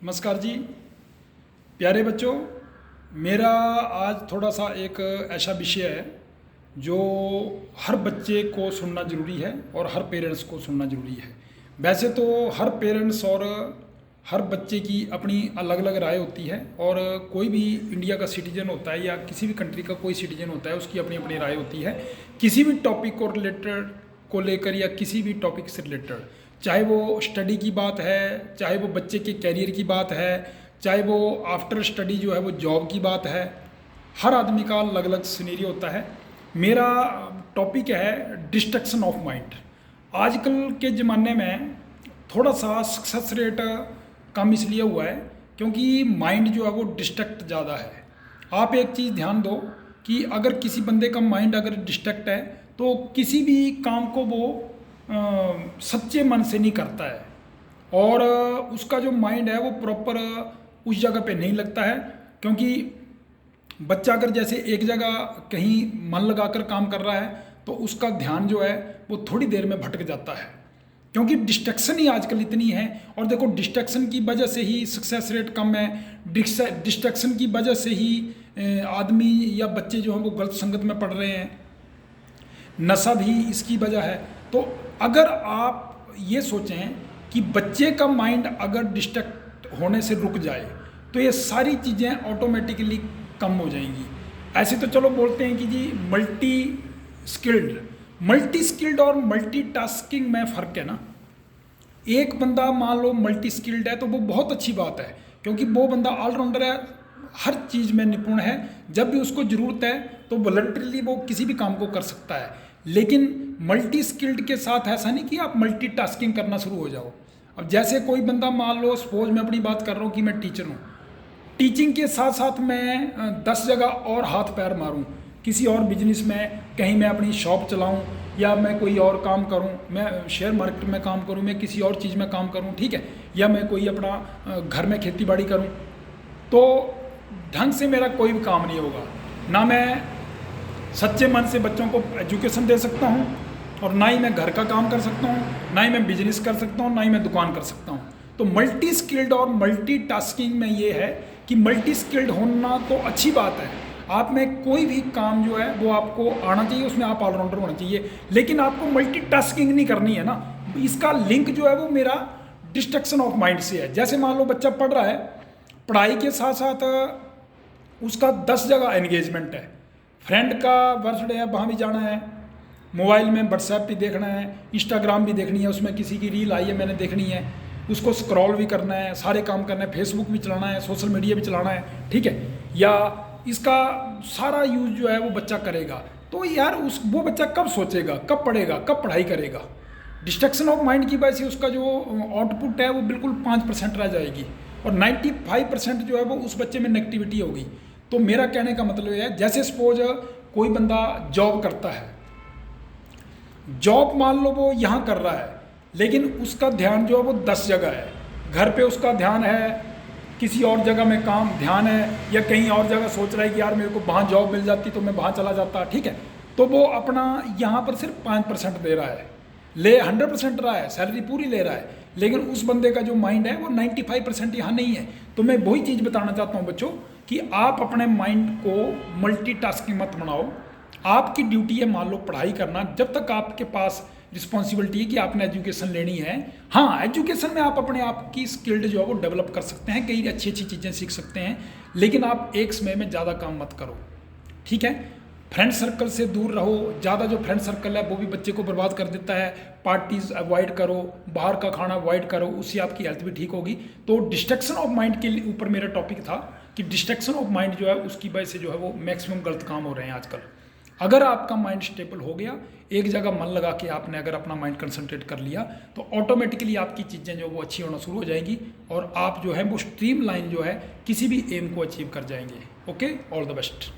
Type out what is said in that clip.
नमस्कार जी प्यारे बच्चों। मेरा आज थोड़ा सा एक ऐसा विषय है जो हर बच्चे को सुनना ज़रूरी है और हर पेरेंट्स को सुनना ज़रूरी है। वैसे तो हर पेरेंट्स और हर बच्चे की अपनी अलग अलग राय होती है और कोई भी इंडिया का सिटीजन होता है या किसी भी कंट्री का कोई सिटीजन होता है, उसकी अपनी अपनी राय होती है किसी भी टॉपिक को रिलेटेड को लेकर या किसी भी टॉपिक से रिलेटेड, चाहे वो स्टडी की बात है, चाहे वो बच्चे के कैरियर की बात है, चाहे वो आफ्टर स्टडी जो है वो जॉब की बात है। हर आदमी का अलग अलग सिनेरियो होता है। मेरा टॉपिक है डिस्ट्रैक्शन ऑफ माइंड। आजकल के ज़माने में थोड़ा सा सक्सेस रेट कम इसलिए हुआ है क्योंकि माइंड जो है वो डिस्ट्रैक्ट ज़्यादा है। आप एक चीज़ ध्यान दो कि अगर किसी बंदे का माइंड अगर डिस्ट्रैक्ट है तो किसी भी काम को वो सच्चे मन से नहीं करता है और उसका जो माइंड है वो प्रॉपर उस जगह पे नहीं लगता है। क्योंकि बच्चा अगर जैसे एक जगह कहीं मन लगाकर काम कर रहा है तो उसका ध्यान जो है वो थोड़ी देर में भटक जाता है, क्योंकि डिस्ट्रैक्शन ही आजकल इतनी है। और देखो, डिस्ट्रैक्शन की वजह से ही सक्सेस रेट कम है। डिस्ट्रैक्शन की वजह से ही आदमी या बच्चे जो हैं वो गलत संगत में पड़ रहे हैं। नशा भी इसकी वजह है। तो अगर आप ये सोचें कि बच्चे का माइंड अगर डिस्ट्रैक्ट होने से रुक जाए तो ये सारी चीज़ें ऑटोमेटिकली कम हो जाएंगी। ऐसे तो चलो बोलते हैं कि जी मल्टी स्किल्ड और मल्टीटास्किंग में फ़र्क है ना। एक बंदा मान लो मल्टी स्किल्ड है तो वो बहुत अच्छी बात है, क्योंकि वो बंदा ऑलराउंडर है, हर चीज़ में निपुण है। जब भी उसको ज़रूरत है तो वॉलंटरीली वो किसी भी काम को कर सकता है। लेकिन मल्टी स्किल्ड के साथ ऐसा नहीं कि आप मल्टीटास्किंग करना शुरू हो जाओ। अब जैसे कोई बंदा मान लो, सपोज मैं अपनी बात कर रहा हूँ कि मैं टीचर हूँ, टीचिंग के साथ साथ मैं 10 जगह और हाथ पैर मारूँ, किसी और बिजनेस में, कहीं मैं अपनी शॉप चलाऊँ या मैं कोई और काम करूँ, मैं शेयर मार्केट में काम करूँ, मैं किसी और चीज़ में काम करूँ, ठीक है, या मैं कोई अपना घर में खेती बाड़ी करूँ, तो ढंग से मेरा कोई भी काम नहीं होगा। ना मैं सच्चे मन से बच्चों को एजुकेशन दे सकता हूँ और ना ही मैं घर का काम कर सकता हूँ, ना ही मैं बिजनेस कर सकता हूँ, ना ही मैं दुकान कर सकता हूँ। तो मल्टी स्किल्ड और मल्टीटास्किंग में ये है कि मल्टी स्किल्ड होना तो अच्छी बात है, आप में कोई भी काम जो है वो आपको आना चाहिए, उसमें आप ऑलराउंडर होना चाहिए, लेकिन आपको मल्टीटास्किंग नहीं करनी है ना। इसका लिंक जो है वो मेरा डिस्ट्रैक्शन ऑफ माइंड से है। जैसे मान लो बच्चा पढ़ रहा है, पढ़ाई के साथ साथ उसका 10 जगह एंगेजमेंट है, फ्रेंड का बर्थडे है वहाँ भी जाना है, मोबाइल में व्हाट्सएप भी देखना है, इंस्टाग्राम भी देखनी है, उसमें किसी की रील आई है मैंने देखनी है, उसको स्क्रॉल भी करना है, सारे काम करना है, फेसबुक भी चलाना है, सोशल मीडिया भी चलाना है, ठीक है, या इसका सारा यूज़ जो है वो बच्चा करेगा। तो यार वो बच्चा कब सोचेगा, कब पढ़ेगा, कब पढ़ाई करेगा? डिस्ट्रैक्शन ऑफ माइंड की वजह से उसका जो आउटपुट है वो बिल्कुल 5% रह जाएगी और 95% जो है वो उस बच्चे में नेगेटिविटी होगी। तो मेरा कहने का मतलब ये है, जैसे सपोज कोई बंदा जॉब करता है, जॉब मान लो वो यहाँ कर रहा है, लेकिन उसका ध्यान जो है वो 10 जगह है। घर पे उसका ध्यान है, किसी और जगह में काम ध्यान है, या कहीं और जगह सोच रहा है कि यार मेरे को वहाँ जॉब मिल जाती तो मैं वहाँ चला जाता, ठीक है। तो वो अपना यहाँ पर सिर्फ 5% दे रहा है, 100% रहा है, सैलरी पूरी ले रहा है, लेकिन उस बंदे का जो माइंड है वो 95% यहाँ नहीं है। तो मैं वही चीज़ बताना चाहता हूँ बच्चों कि आप अपने माइंड को मल्टीटास्किंग मत बनाओ। आपकी ड्यूटी है मान लो पढ़ाई करना, जब तक आपके पास रिस्पॉन्सिबिलिटी है कि आपने एजुकेशन लेनी है। हाँ, एजुकेशन में आप अपने आप की स्किल्ड जो है वो डेवलप कर सकते हैं, कई अच्छी अच्छी चीज़ें सीख सकते हैं, लेकिन आप एक समय में ज़्यादा काम मत करो, ठीक है। फ्रेंड सर्कल से दूर रहो, ज़्यादा जो फ्रेंड सर्कल है वो भी बच्चे को बर्बाद कर देता है। पार्टीज अवॉइड करो, बाहर का खाना अवॉइड करो, उससे आपकी हेल्थ भी ठीक होगी। तो डिस्ट्रैक्शन ऑफ माइंड के ऊपर मेरा टॉपिक था कि डिस्ट्रैक्शन ऑफ माइंड जो है उसकी वजह से जो है वो मैक्सिमम गलत काम हो रहे हैं आजकल। अगर आपका माइंड स्टेबल हो गया, एक जगह मन लगा के आपने अगर अपना माइंड कंसंट्रेट कर लिया, तो ऑटोमेटिकली आपकी चीज़ें जो वो अच्छी होना शुरू हो जाएंगी और आप जो है वो स्ट्रीम लाइन जो है किसी भी एम को अचीव कर जाएंगे। Okay, all the best.